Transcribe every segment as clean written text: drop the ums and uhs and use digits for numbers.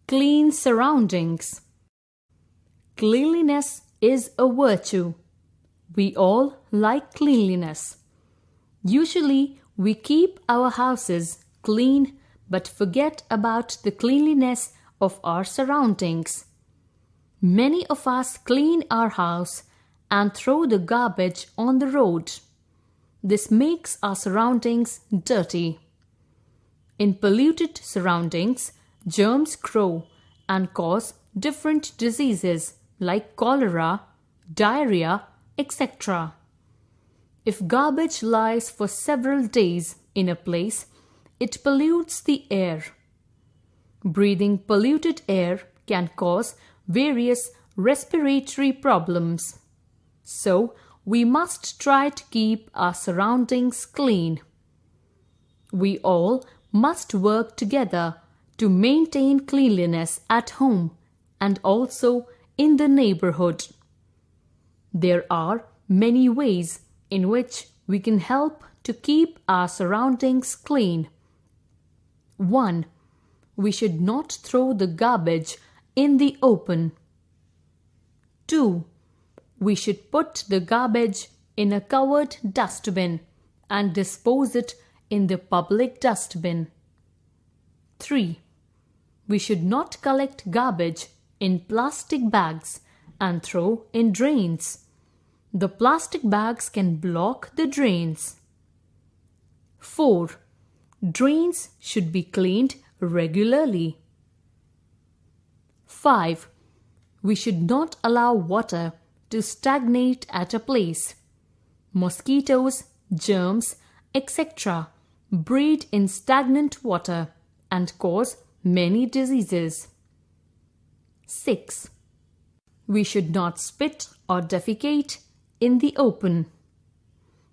Clean surroundings. Cleanliness is a virtue. We all like cleanliness. Usually, we keep our houses clean but forget about the cleanliness of our surroundings. Many of us clean our house and throw the garbage on the road. This makes our surroundings dirty. In polluted surroundings, germs grow and cause different diseases like cholera, diarrhea, etc. If garbage lies for several days in a place, it pollutes the air. Breathing polluted air can cause various respiratory problems. So, we must try to keep our surroundings clean. We all must work together to maintain cleanliness at home and also in the neighborhood. There are many ways in which we can help to keep our surroundings clean. 1. We should not throw the garbage in the open. 2. We should put the garbage in a covered dustbin and dispose it in the public dustbin. 3. We should not collect garbage in plastic bags and throw in drains. The plastic bags can block the drains. 4. Drains should be cleaned regularly. 5. We should not allow water to stagnate at a place. Mosquitoes, germs, etc. breed in stagnant water and cause many diseases. 6. We should not spit or defecate in the open.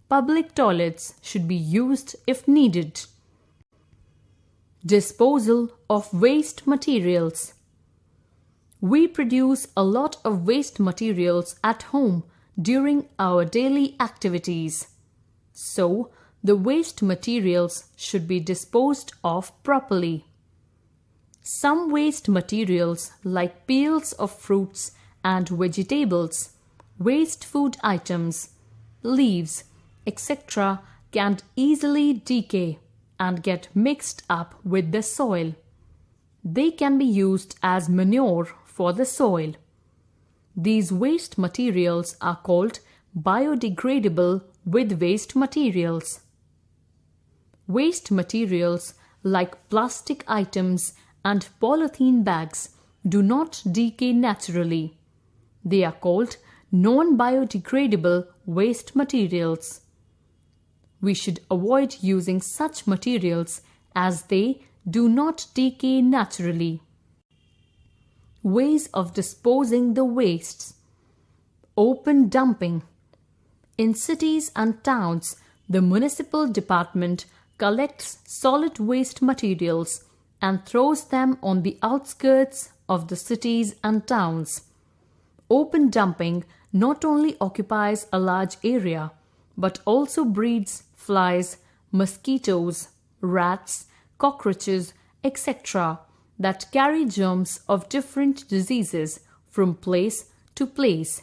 Public toilets should be used if needed. Disposal of waste materials. We produce a lot of waste materials at home during our daily activities. So, the waste materials should be disposed of properly. Some waste materials like peels of fruits and vegetables, waste food items, leaves, etc. can easily decay and get mixed up with the soil. They can be used as manure for the soil. These waste materials are called biodegradable with waste materials. Waste materials like plastic items and polythene bags do not decay naturally. They are called non-biodegradable waste materials. We should avoid using such materials as they do not decay naturally. Ways of disposing the wastes. Open dumping. In cities and towns, the municipal department collects solid waste materials and throws them on the outskirts of the cities and towns. Open dumping not only occupies a large area, but also breeds flies, mosquitoes, rats, cockroaches, etc. that carry germs of different diseases from place to place.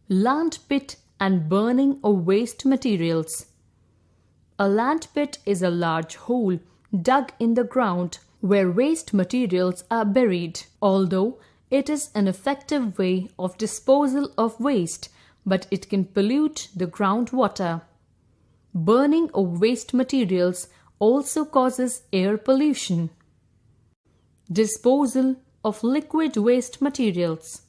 Land pit and burning of waste materials. A land pit is a large hole dug in the ground where waste materials are buried. Although it is an effective way of disposal of waste, but it can pollute the groundwater. Burning of waste materials also causes air pollution. Disposal of liquid waste materials.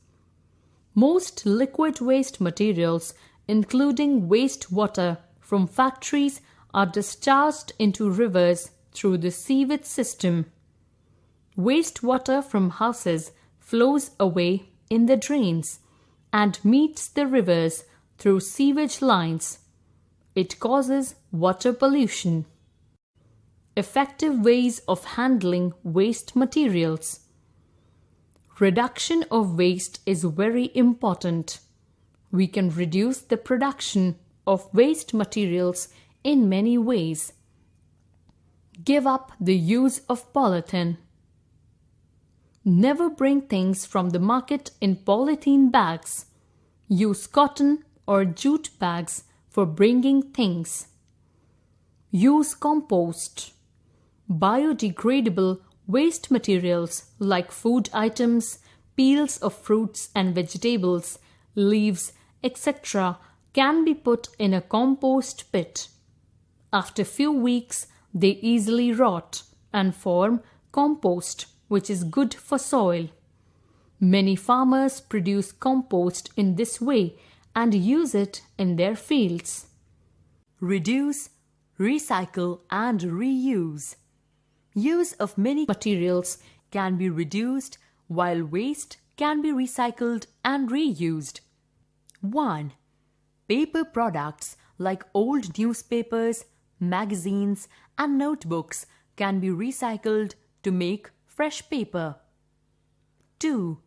Most liquid waste materials, including wastewater from factories, are discharged into rivers through the sewage system. Wastewater from houses flows away in the drains and meets the rivers through sewage lines. It causes water pollution. Effective ways of handling waste materials. Reduction of waste is very important. We can reduce the production of waste materials in many ways. Give up the use of polythene. Never bring things from the market in polythene bags. Use cotton or jute bags for bringing things. Use compost. Biodegradable waste materials like food items, peels of fruits and vegetables, leaves, etc. can be put in a compost pit. After few weeks, they easily rot and form compost, which is good for soil. Many farmers produce compost in this way and use it in their fields. Reduce, recycle and reuse. Use of many materials can be reduced while waste can be recycled and reused. 1. Paper products like old newspapers, magazines and notebooks can be recycled to make fresh paper. 2.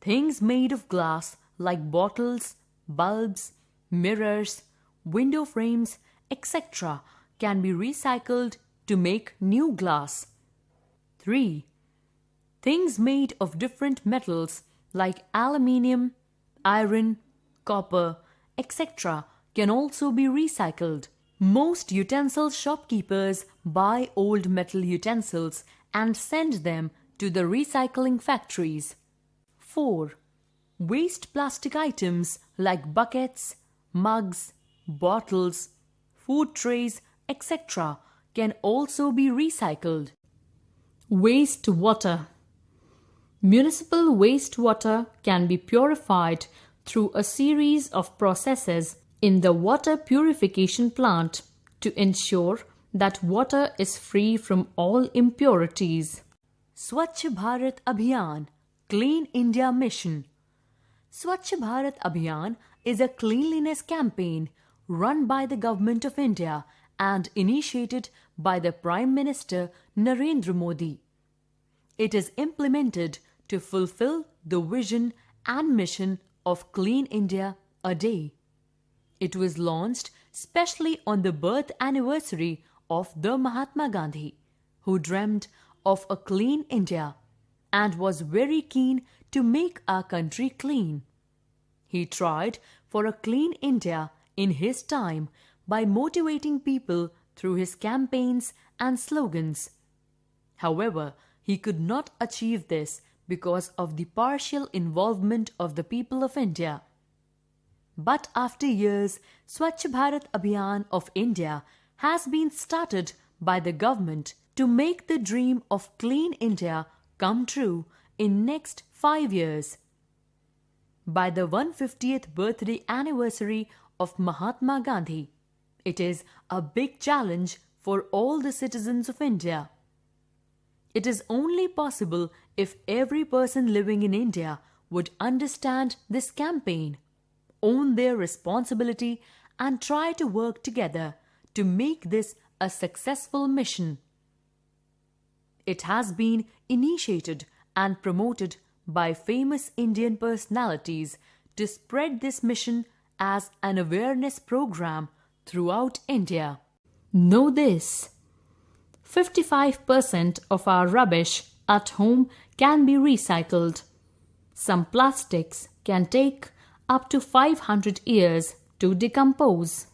Things made of glass like bottles, bulbs, mirrors, window frames, etc. can be recycled to make new glass. 3. Things made of different metals like aluminium, iron, copper, etc. can also be recycled. Most utensil shopkeepers buy old metal utensils and send them to the recycling factories. 4. Waste plastic items like buckets, mugs, bottles, food trays, etc. can also be recycled. Wastewater. Municipal wastewater can be purified through a series of processes in the water purification plant to ensure that water is free from all impurities. SWACHH Bharat Abhiyan, Clean India Mission. SWACHH Bharat Abhiyan is a cleanliness campaign run by the Government of India and initiated by the Prime Minister Narendra Modi. It is implemented to fulfill the vision and mission of Clean India a Day. It was launched specially on the birth anniversary of the Mahatma Gandhi, who dreamt of a clean India and was very keen to make our country clean. He tried for a clean India in his time by motivating people through his campaigns and slogans. However, he could not achieve this because of the partial involvement of the people of India. But after years, SWACHH Bharat Abhiyan of India has been started by the government to make the dream of clean India come true in next 5 years. By the 150th birthday anniversary of Mahatma Gandhi, it is a big challenge for all the citizens of India. It is only possible if every person living in India would understand this campaign, own their responsibility and try to work together to make this a successful mission. It has been initiated and promoted by famous Indian personalities to spread this mission as an awareness program throughout India. Know this: 55% of our rubbish at home can be recycled. Some plastics can take up to 500 years to decompose.